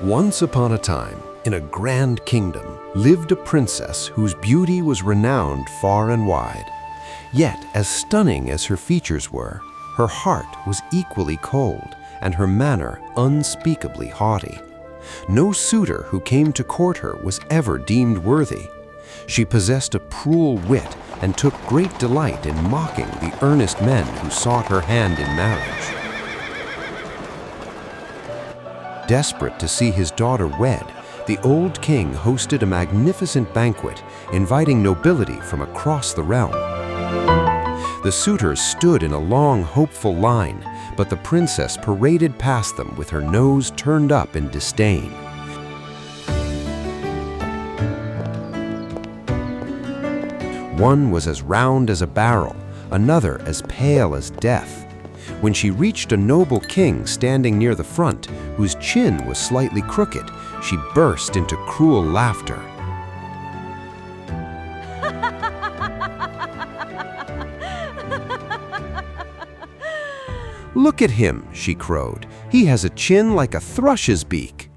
Once upon a time, in a grand kingdom, lived a princess whose beauty was renowned far and wide. Yet, as stunning as her features were, her heart was equally cold and her manner unspeakably haughty. No suitor who came to court her was ever deemed worthy. She possessed a cruel wit and took great delight in mocking the earnest men who sought her hand in marriage. Desperate to see his daughter wed, the old king hosted a magnificent banquet, inviting nobility from across the realm. The suitors stood in a long, hopeful line, but the princess paraded past them with her nose turned up in disdain. One was as round as a barrel, another as pale as death. When she reached a noble king standing near the front, whose chin was slightly crooked, she burst into cruel laughter. "Look at him," she crowed. "He has a chin like a thrush's beak."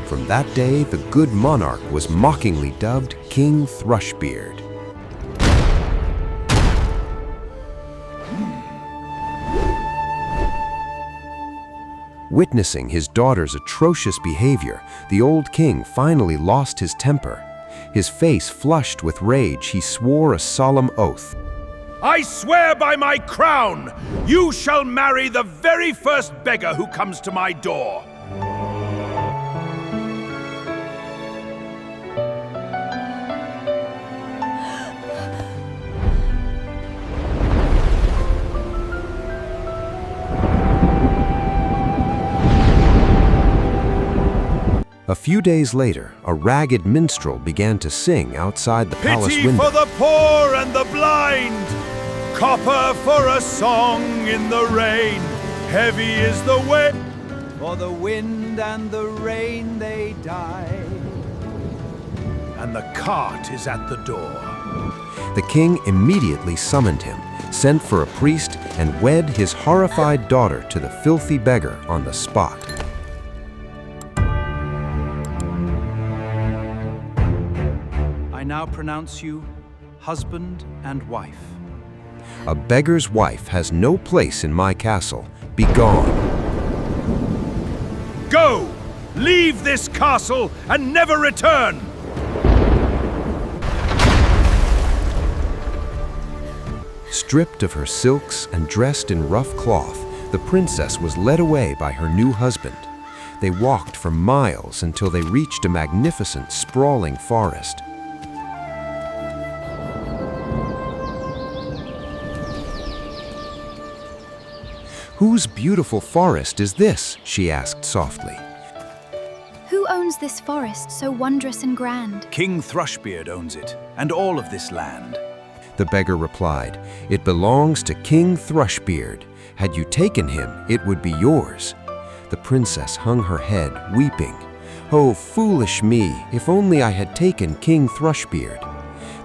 From that day, the good monarch was mockingly dubbed King Thrushbeard. Witnessing his daughter's atrocious behavior, the old king finally lost his temper. His face flushed with rage, he swore a solemn oath. "I swear by my crown, you shall marry the very first beggar who comes to my door." A few days later, a ragged minstrel began to sing outside the palace Pity window. for the poor and the blind, copper for a song in the rain. Heavy is the weight. For the wind and the rain they die. And the cart is at the door. The king immediately summoned him, sent for a priest, and wed his horrified daughter to the filthy beggar on the spot. I now pronounce you husband and wife. A beggar's wife has no place in my castle. Be gone. Go! Leave this castle and never return! Stripped of her silks and dressed in rough cloth, the princess was led away by her new husband. They walked for miles until they reached a magnificent, sprawling forest. "Whose beautiful forest is this?" she asked softly. Who owns this forest so wondrous and grand? King Thrushbeard owns it, and all of this land. The beggar replied, "It belongs to King Thrushbeard. Had you taken him, it would be yours." The princess hung her head, weeping. "Oh, foolish me, if only I had taken King Thrushbeard."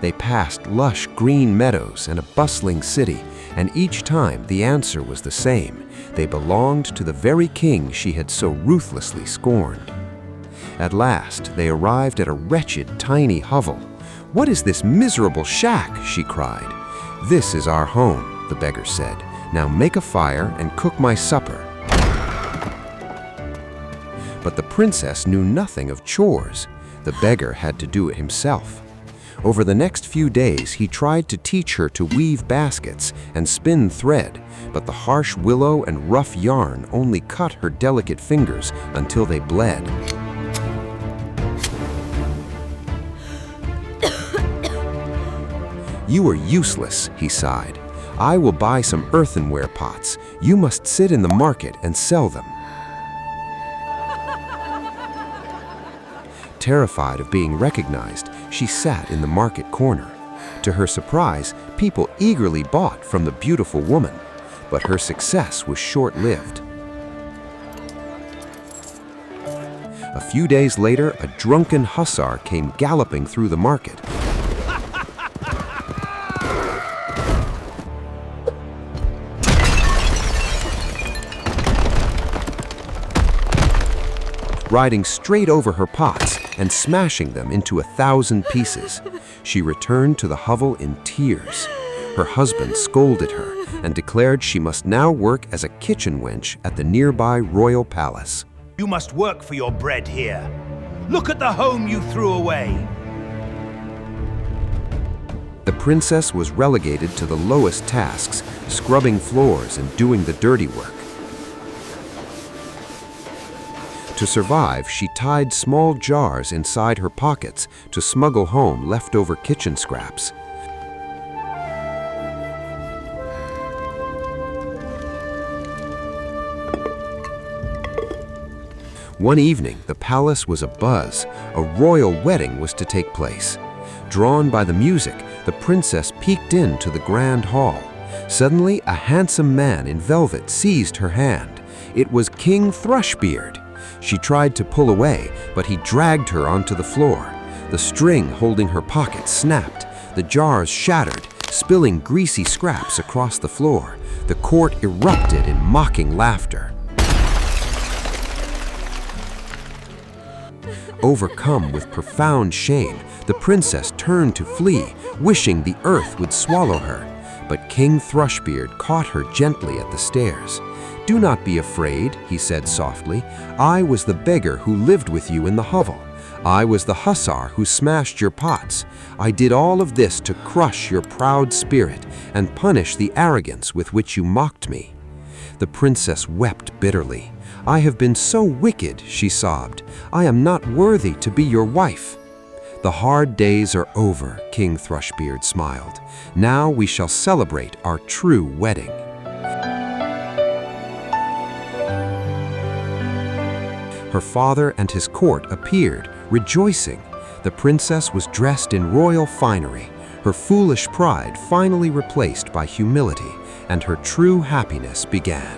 They passed lush green meadows and a bustling city, and each time the answer was the same. They belonged to the very king she had so ruthlessly scorned. At last, they arrived at a wretched, tiny hovel. "What is this miserable shack?" she cried. "This is our home," the beggar said. "Now make a fire and cook my supper." But the princess knew nothing of chores. The beggar had to do it himself. Over the next few days, he tried to teach her to weave baskets and spin thread, but the harsh willow and rough yarn only cut her delicate fingers until they bled. "You are useless," he sighed. "I will buy some earthenware pots. You must sit in the market and sell them." Terrified of being recognized, she sat in the market corner. To her surprise, people eagerly bought from the beautiful woman, but her success was short-lived. A few days later, a drunken hussar came galloping through the market. riding straight over her pots and smashing them into 1,000 pieces. She returned to the hovel in tears. Her husband scolded her and declared she must now work as a kitchen wench at the nearby royal palace. You must work for your bread here. Look at the home you threw away. The princess was relegated to the lowest tasks, scrubbing floors and doing the dirty work. To survive, she tied small jars inside her pockets to smuggle home leftover kitchen scraps. One evening, the palace was abuzz. A royal wedding was to take place. Drawn by the music, the princess peeked into the grand hall. Suddenly, a handsome man in velvet seized her hand. It was King Thrushbeard. She tried to pull away, but he dragged her onto the floor. The string holding her pocket snapped. The jars shattered, spilling greasy scraps across the floor. The court erupted in mocking laughter. Overcome with profound shame, the princess turned to flee, wishing the earth would swallow her. But King Thrushbeard caught her gently at the stairs. "Do not be afraid," he said softly. "I was the beggar who lived with you in the hovel. I was the hussar who smashed your pots. I did all of this to crush your proud spirit and punish the arrogance with which you mocked me." The princess wept bitterly. "I have been so wicked," she sobbed. "I am not worthy to be your wife." "The hard days are over," King Thrushbeard smiled. "Now we shall celebrate our true wedding." Her father and his court appeared, rejoicing. The princess was dressed in royal finery, her foolish pride finally replaced by humility, and her true happiness began.